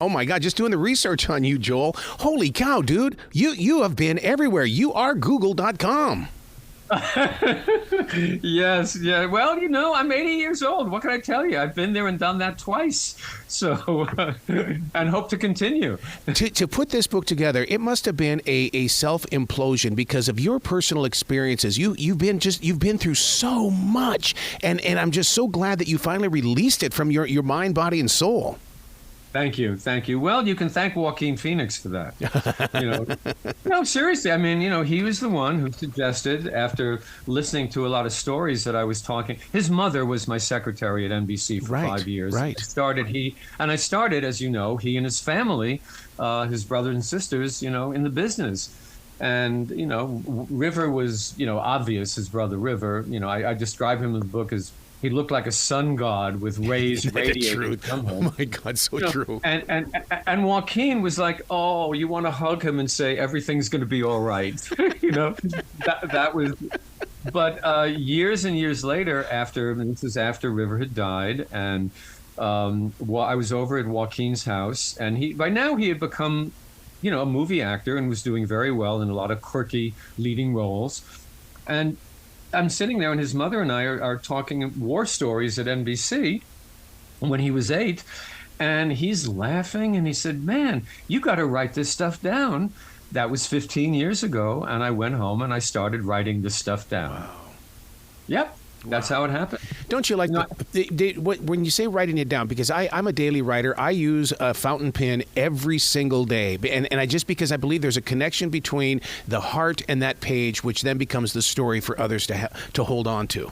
Oh my God, just doing the research on you, Joel. Holy cow, dude. You have been everywhere. You are Google.com. Yes, yeah. Well, I'm 80 years old. What can I tell you? I've been there and done that twice. So, and hope to continue. To put this book together, it must have been a self-implosion because of your personal experiences. You've been through so much, and I'm just so glad that you finally released it from your mind, body, and soul. Thank you. Well, you can thank Joaquin Phoenix for that. No, seriously. I mean, he was the one who suggested, after listening to a lot of stories that I was talking. His mother was my secretary at NBC for 5 years. Right. I started, as you know, he and his family, his brothers and sisters, in the business. And, River was, obvious, his brother River. I describe him in the book as he looked like a sun god with rays radiating from him. Oh my God, so true. And Joaquin was like, oh, you want to hug him and say everything's going to be all right. that was. But years and years later, this was after River had died, and I was over at Joaquin's house, and by now he had become, a movie actor and was doing very well in a lot of quirky leading roles, and I'm sitting there, and his mother and I are talking war stories at NBC when he was 8, and he's laughing, and he said, man, you got to write this stuff down. That was 15 years ago, and I went home and I started writing this stuff down. Wow. Yep. That's how it happened. Don't you like when you say writing it down? Because I'm a daily writer. I use a fountain pen every single day, and I just because I believe there's a connection between the heart and that page, which then becomes the story for others to hold on to.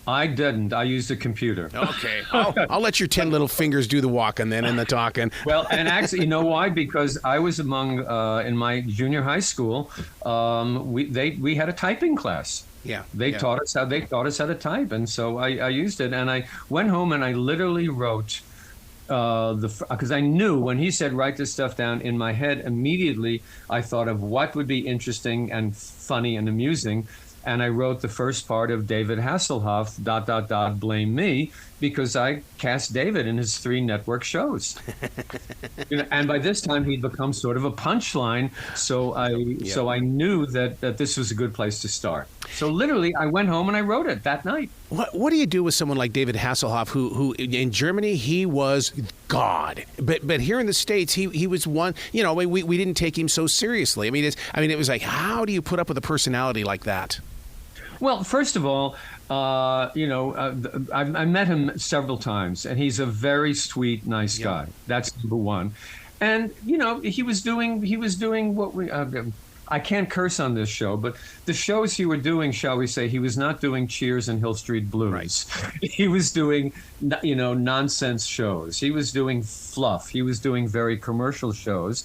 I didn't. I used a computer. Okay. I'll let your 10 little fingers do the walking then and the talking. Well, and actually, you know why? Because I was among in my junior high school. We had a typing class. Yeah, they taught us how to type, and so I used it. And I went home and I literally wrote because I knew when he said write this stuff down, in my head immediately I thought of what would be interesting and funny and amusing. And I wrote the first part of David Hasselhoff, ... blame me, because I cast David in his 3 network shows. And by this time he'd become sort of a punchline. So I knew that this was a good place to start. So literally I went home and I wrote it that night. What do you do with someone like David Hasselhoff, who in Germany he was God, but here in the States he was one. We didn't take him so seriously. I mean it was like, how do you put up with a personality like that? Well, first of all, I met him several times, and he's a very sweet, nice guy. That's number one. And he was doing what we. I can't curse on this show, but the shows he were doing, shall we say, he was not doing Cheers and Hill Street Blues. Right. He was doing, nonsense shows. He was doing fluff. He was doing very commercial shows,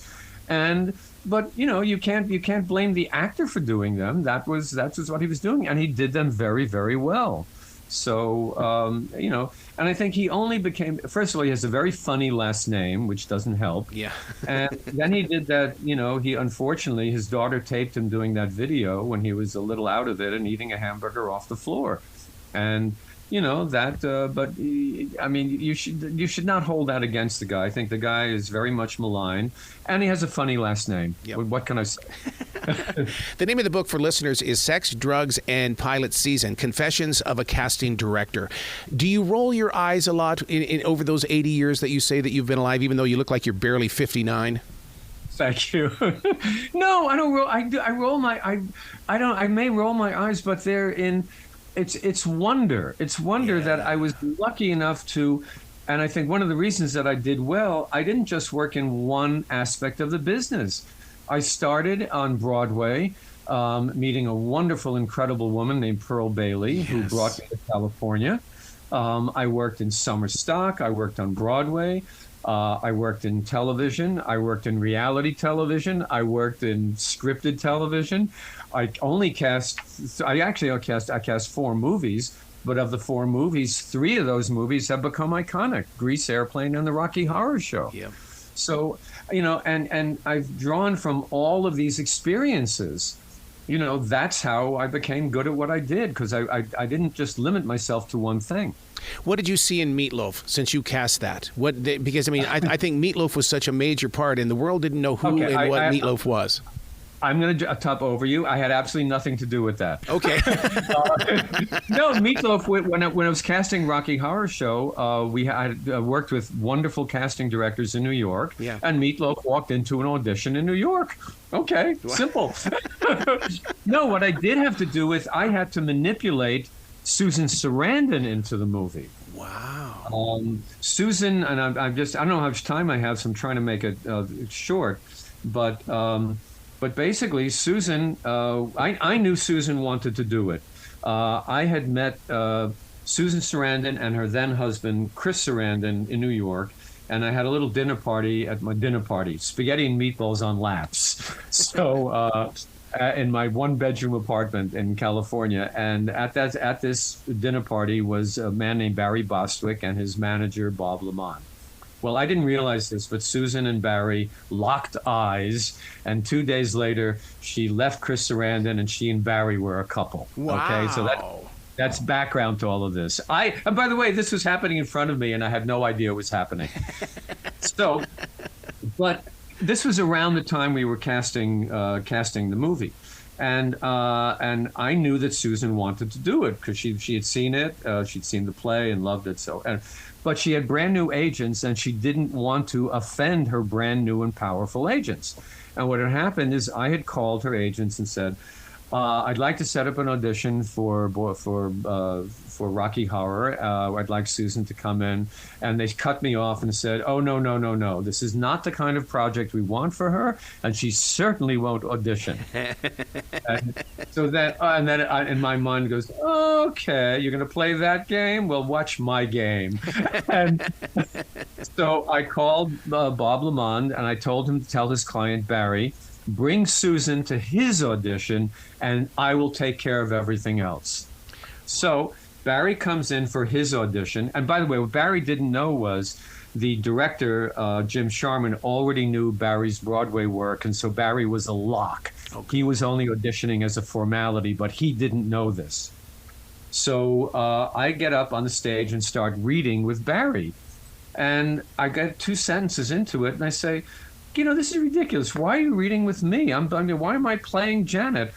But you can't blame the actor for doing them. That was what he was doing, and he did them very, very well. So and I think he only became. First of all, he has a very funny last name, which doesn't help. Yeah. And then he did that. He unfortunately, his daughter taped him doing that video when he was a little out of it and eating a hamburger off the floor, and. But I mean, you should not hold that against the guy. I think the guy is very much maligned, and he has a funny last name. Yep. What can I say? The name of the book for listeners is Sex, Drugs, and Pilot Season, Confessions of a Casting Director. Do you roll your eyes a lot in over those 80 years that you say that you've been alive, even though you look like you're barely 59? Thank you. No, I don't roll. I roll my. I may roll my eyes, but they're in. It's wonder. It's wonder that I was lucky enough to, and I think one of the reasons that I did well, I didn't just work in one aspect of the business. I started on Broadway, meeting a wonderful, incredible woman named Pearl Bailey, who brought me to California. I worked in summer stock. I worked on Broadway. I worked in television. I worked in reality television. I worked in scripted television. I cast 4 movies, but of the 4 movies, 3 of those movies have become iconic: Grease, Airplane, and the Rocky Horror Show. Yeah. So, and I've drawn from all of these experiences, that's how I became good at what I did, because I didn't just limit myself to one thing. What did you see in Meatloaf since you cast that? Because I think Meatloaf was such a major part, and the world didn't know who and what Meatloaf was. I'm going to top over you. I had absolutely nothing to do with that. Okay. No, Meatloaf, when I was casting Rocky Horror Show, I worked with wonderful casting directors in New York, and Meatloaf walked into an audition in New York. Okay, simple. No, what I did have to do with, I had to manipulate Susan Sarandon into the movie. Wow. Susan, and I don't know how much time I have, so I'm trying to make it short, but basically, Susan, I knew Susan wanted to do it. I had met Susan Sarandon and her then husband, Chris Sarandon, in New York, and I had a little dinner party at my dinner party, spaghetti and meatballs on laps. So in my one-bedroom apartment in California, and at this dinner party was a man named Barry Bostwick and his manager, Bob Lamont. Well, I didn't realize this, but Susan and Barry locked eyes, and 2 days later, she left Chris Sarandon, and she and Barry were a couple. Wow. Okay, so that's background to all of this. And by the way, this was happening in front of me, and I had no idea it was happening. So, but this was around the time we were casting the movie. And I knew that Susan wanted to do it because she had seen it, she'd seen the play and loved it. But she had brand new agents, and she didn't want to offend her brand new and powerful agents. And what had happened is I had called her agents and said, I'd like to set up an audition for Rocky Horror. I'd like Susan to come in. And they cut me off and said, oh, no. This is not the kind of project we want for her, and she certainly won't audition. So that, and then in my mind goes, okay, you're going to play that game? Well, watch my game. And so I called Bob Lamont, and I told him to tell his client, Barry, bring Susan to his audition, and I will take care of everything else. So Barry comes in for his audition. And by the way, what Barry didn't know was the director, Jim Sharman, already knew Barry's Broadway work, and so Barry was a lock. Okay. He was only auditioning as a formality, but he didn't know this. So I get up on the stage and start reading with Barry. And I get 2 sentences into it, and I say, this is ridiculous. Why are you reading with me? Why am I playing Janet?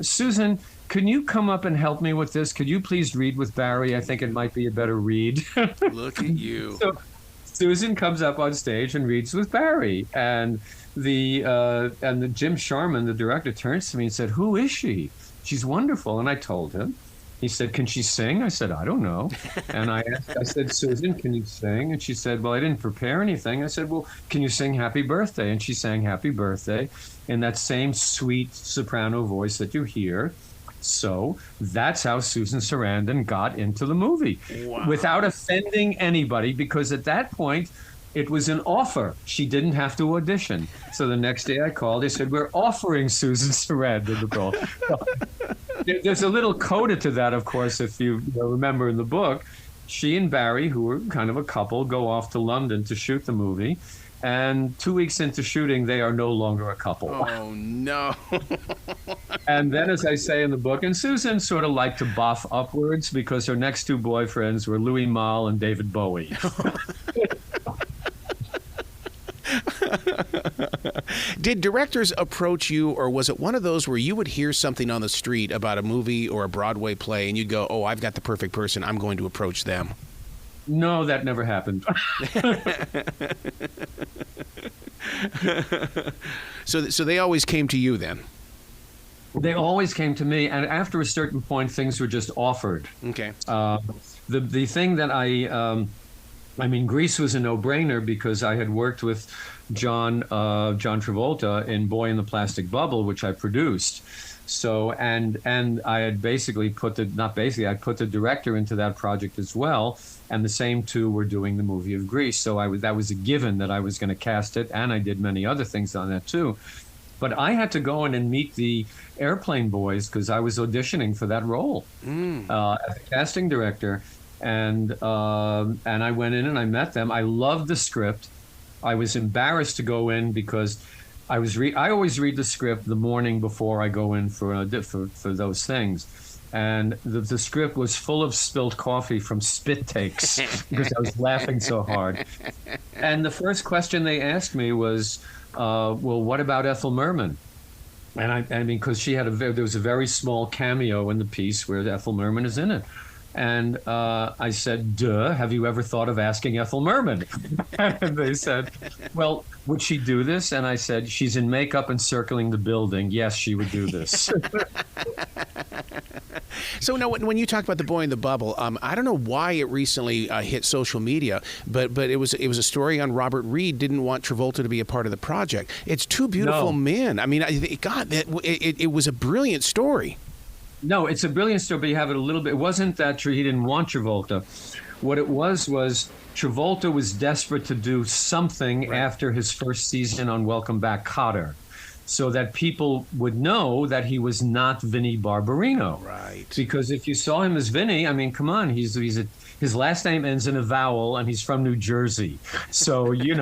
Susan, can you come up and help me with this? Could you please read with Barry? I think it might be a better read. Look at you. So Susan comes up on stage and reads with Barry. And the Jim Sharman, the director, turns to me and said, who is she? She's wonderful. And I told him. He said, can she sing? I said, I don't know. And I said, Susan, can you sing? And she said, well, I didn't prepare anything. I said, well, can you sing Happy Birthday? And she sang Happy Birthday in that same sweet soprano voice that you hear. So that's how Susan Sarandon got into the movie. Wow. Without offending anybody, because at that point, it was an offer. She didn't have to audition. So the next day I called. They said, we're offering Susan Sarandon the role. There's a little coda to that, of course, if you remember in the book. She and Barry, who were kind of a couple, go off to London to shoot the movie. And 2 weeks into shooting, they are no longer a couple. Oh, no. And then, as I say in the book, and Susan sort of liked to boff upwards because her next 2 boyfriends were Louis Malle and David Bowie. Did directors approach you, or was it one of those where you would hear something on the street about a movie or a Broadway play and you'd go, oh, I've got the perfect person, I'm going to approach them? No, that never happened. So they always came to you then? They always came to me, and after a certain point, things were just offered. Okay. The thing that Grease was a no-brainer because I had worked with John Travolta in Boy in the Plastic Bubble, which I produced. So and I had basically put I put the director into that project as well, and the same 2 were doing the movie of Grease. So that was a given that I was going to cast it, and I did many other things on that too. But I had to go in and meet the Airplane boys because I was auditioning for that role as a casting director. And I went in and I met them. I loved the script. I was embarrassed to go in because I always read the script the morning before I go in for those things. And the script was full of spilled coffee from spit takes because I was laughing so hard. And the first question they asked me was, well, what about Ethel Merman? And I mean, because there was a very small cameo in the piece where Ethel Merman is in it. And I said, duh, have you ever thought of asking Ethel Merman? And they said, well, would she do this? And I said, she's in makeup and circling the building. Yes, she would do this. So now, when you talk about The Boy in the Bubble, I don't know why it recently hit social media, but it was a story on Robert Reed didn't want Travolta to be a part of the project. It's two beautiful men. I mean, God, it was a brilliant story. No, it's a brilliant story, but you have it a little bit. It wasn't that he didn't want Travolta. What it was Travolta was desperate to do something after his first season on Welcome Back, Kotter, so that people would know that he was not Vinnie Barbarino. Right. Because if you saw him as Vinnie, I mean, come on, his last name ends in a vowel, and he's from New Jersey. So, you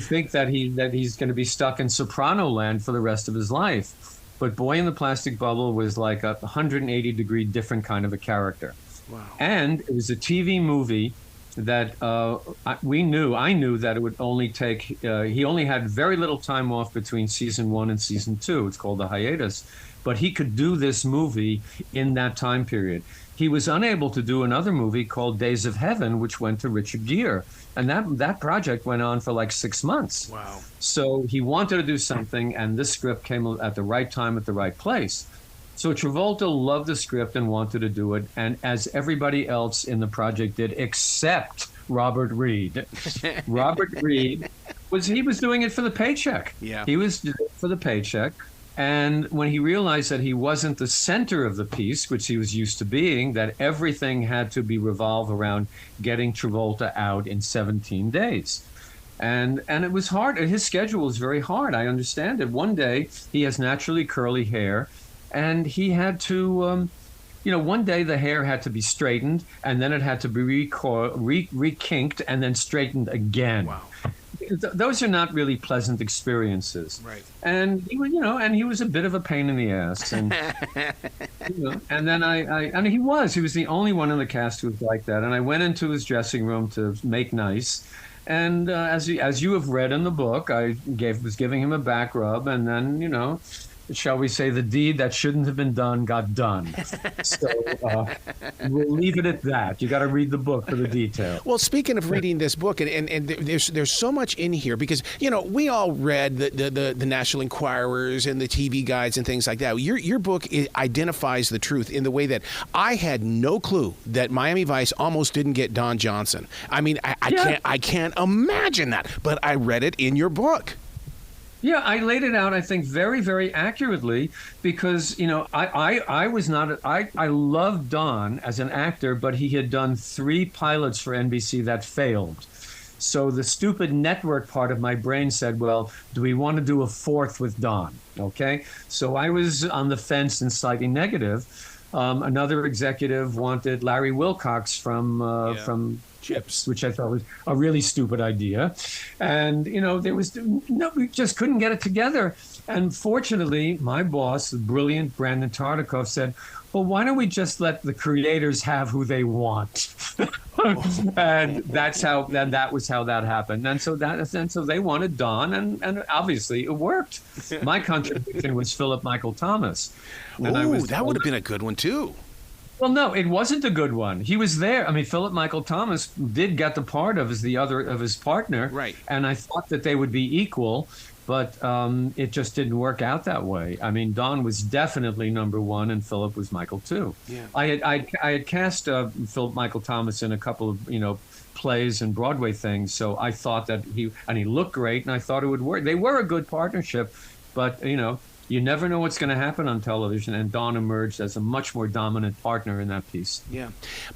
think that he's going to be stuck in soprano land for the rest of his life. But Boy in the Plastic Bubble was like a 180-degree different kind of a character. Wow. And it was a TV movie that I knew that it would only take, he only had very little time off between season 1 and season 2. It's called the hiatus. But he could do this movie in that time period. He was unable to do another movie called Days of Heaven, which went to Richard Gere. And that project went on for like 6 months. Wow. So he wanted to do something, and this script came at the right time at the right place. So Travolta loved the script and wanted to do it, and as everybody else in the project did, except Robert Reed. Robert Reed was doing it for the paycheck. Yeah. He was doing it for the paycheck. And when he realized that he wasn't the center of the piece, which he was used to being, that everything had to be revolved around getting Travolta out in 17 days. And it was hard. His schedule was very hard. I understand it. One day, he has naturally curly hair, and he had to, one day the hair had to be straightened, and then it had to be rekinked and then straightened again. Wow. Those are not really pleasant experiences. Right. And he was a bit of a pain in the ass. And and then he was the only one in the cast who was like that. And I went into his dressing room to make nice. And as you have read in the book, I was giving him a back rub, and then, shall we say, the deed that shouldn't have been done got done. So we'll leave it at that. You got to read the book for the detail. Well, speaking of reading this book, and there's so much in here because we all read the National Enquirers and the TV guides and things like that. Your book identifies the truth in the way that I had no clue that Miami Vice almost didn't get Don Johnson. I mean, I can't imagine that, but I read it in your book. Yeah, I laid it out, I think, very, very accurately because, I loved Don as an actor, but he had done 3 pilots for NBC that failed. So the stupid network part of my brain said, well, do we want to do a 4th with Don? Okay. So I was on the fence and slightly negative. Another executive wanted Larry Wilcox from Chips, which I thought was a really stupid idea. And, we just couldn't get it together. And fortunately, my boss, the brilliant Brandon Tartikoff, said, well, why don't we just let the creators have who they want? And that was how that happened. And so they wanted Don, and obviously it worked. My contribution was Philip Michael Thomas. That would have been a good one, too. Well, no, it wasn't a good one. He was there. I mean, Philip Michael Thomas did get the part of his partner. Right. And I thought that they would be equal, but it just didn't work out that way. I mean, Don was definitely number 1, and Philip was Michael 2. Yeah. I had cast Philip Michael Thomas in a couple of plays and Broadway things, so I thought that he looked great, and I thought it would work. They were a good partnership, but you never know what's going to happen on television, and Don emerged as a much more dominant partner in that piece. Yeah.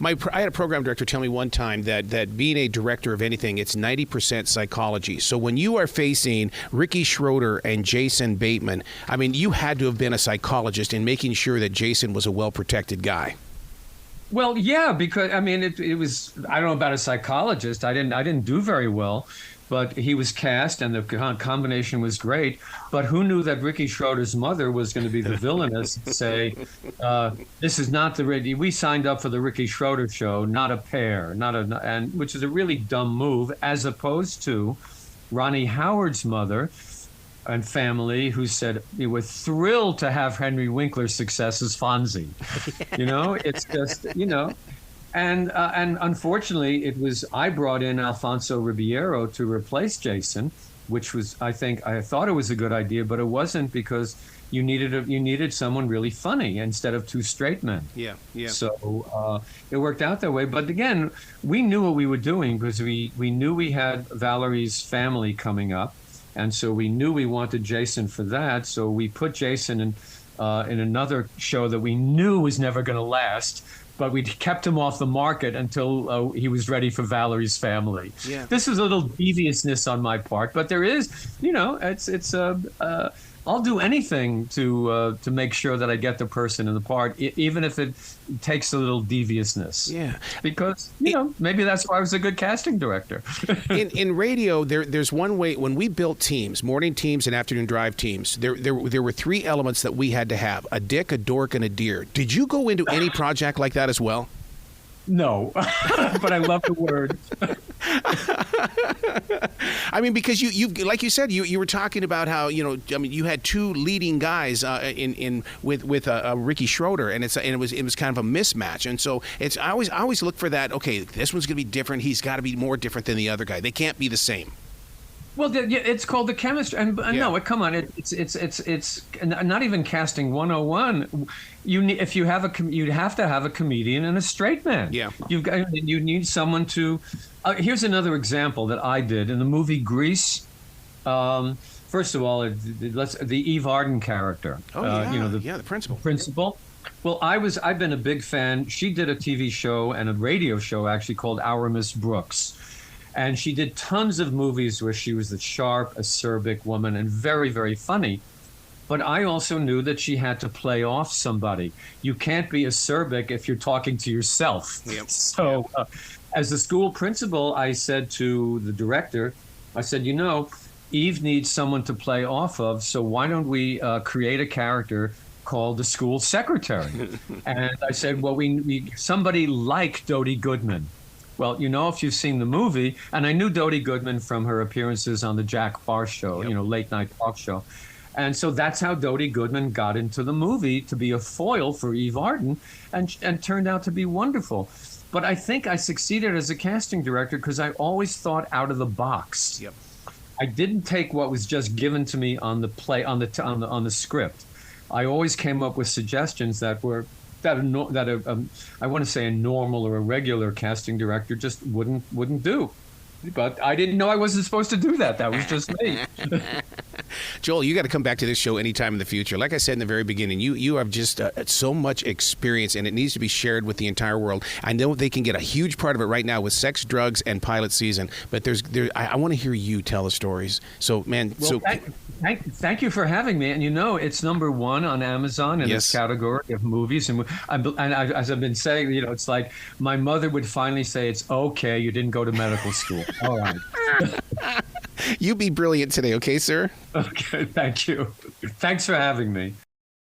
I had a program director tell me one time that being a director of anything, it's 90% psychology. So when you are facing Ricky Schroeder and Jason Bateman, I mean, you had to have been a psychologist in making sure that Jason was a well-protected guy. Well, yeah, because, I mean, it was, I don't know about a psychologist. I didn't do very well. but he was cast, and the combination was great. But who knew that Ricky Schroder's mother was going to be the villainess and say, "This is not we signed up for the Ricky Schroder show, not a pair, and which is a really dumb move, as opposed to Ronnie Howard's mother and family, who said we were thrilled to have Henry Winkler's success as Fonzie." It's just And unfortunately, I brought in Alfonso Ribeiro to replace Jason, which was, I thought it was a good idea, but it wasn't, because you needed someone really funny instead of two straight men. Yeah. So it worked out that way. But again, we knew what we were doing, because we knew we had Valerie's family coming up, and so we knew we wanted Jason for that. So we put Jason in another show that we knew was never going to last. But we kept him off the market until he was ready for Valerie's family. Yeah. This is a little deviousness on my part, but there is, I'll do anything to make sure that I get the person in the part, even if it takes a little deviousness. Yeah. Because, maybe that's why I was a good casting director. in radio, there's one way. When we built teams, morning teams and afternoon drive teams, there were three elements that we had to have: a dick, a dork, and a deer. Did you go into any project like that as well? No, but I love the word. I mean, because you like you said, you were talking about how you had two leading guys with Ricky Schroder, and it was kind of a mismatch, and so I always look for that. Okay, this one's going to be different. He's got to be more different than the other guy. They can't be the same. Well, it's called the chemistry, and no, come on, it's not even casting 101. You'd have to have a comedian and a straight man. Yeah, you need someone to. Here's another example that I did in the movie Grease. First of all, the Eve Arden character. Oh the principal. Principal. Well, I've been a big fan. She did a TV show and a radio show actually called Our Miss Brooks. And she did tons of movies where she was the sharp, acerbic woman and very, very funny. But I also knew that she had to play off somebody. You can't be acerbic if you're talking to yourself. Yep. So as the school principal, I said to the director, I said, Eve needs someone to play off of, so why don't we create a character called the school secretary? And I said, well, we somebody like Dodie Goodman. Well, if you've seen the movie, and I knew Dodie Goodman from her appearances on the Jack Barr show, yep. Late night talk show. And so that's how Dodie Goodman got into the movie, to be a foil for Eve Arden, and turned out to be wonderful. But I think I succeeded as a casting director because I always thought out of the box. Yep. I didn't take what was just given to me on the play, on the script. I always came up with suggestions that were I want to say a normal or a regular casting director just wouldn't do. But I didn't know I wasn't supposed to do that. That was just me. Joel, you got to come back to this show anytime in the future. Like I said in the very beginning, you have just so much experience, and it needs to be shared with the entire world. I know they can get a huge part of it right now with Sex, Drugs, and Pilot Season, but I want to hear you tell the stories. So, man, Thank you for having me. And it's #1 on Amazon in this category of movies. And as I've been saying, it's like my mother would finally say, it's okay, you didn't go to medical school. All right. You be brilliant today, okay, sir? Okay, thank you. Thanks for having me.